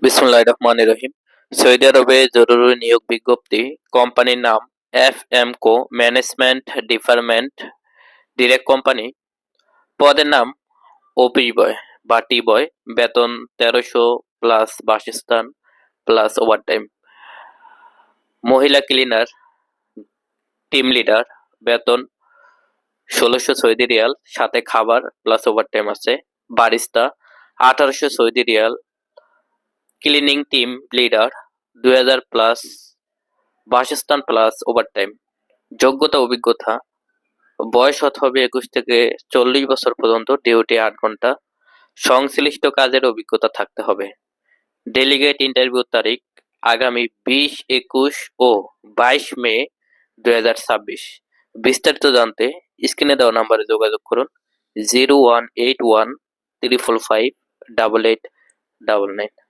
বিসমিল্লাহির রহমানির রহিম। সৌদি আরবে জরুরি নিয়োগ বিজ্ঞপ্তি। কোম্পানির নাম এফএমকো ম্যানেজমেন্ট ডিপার্টমেন্ট, ডিরেক্ট কোম্পানি। পদের নাম অফিস বয় বা টি বয়। বেতন ১৩০০ প্লাস বাসস্থান প্লাস ওভারটাইম। মহিলা ক্লিনার, টিম লিডার, বেতন ১৬০০ সৌদি রিয়াল, সাথে খাবার প্লাস ওভারটাইম আছে। Barista ১৮০০ Saudi Real, cleaning team leader ২০০০ plus বাসস্থান প্লাস ওভারটাইম। যোগ্যতা অভিজ্ঞতা, বয়স হতে হবে ২১ থেকে ৪০ বছর পর্যন্ত, ডিউটি ৮ ঘন্টা, সংশ্লিষ্ট কাজের অভিজ্ঞতা থাকতে হবে। ডেলিগেট ইন্টারভিউ তারিখ আগামী ২০, ২১ ও ২২ মে ২০২৬। বিস্তারিত জানতে স্ক্রিনে দেওয়া নাম্বারে যোগাযোগ করুন 0181 345 8899।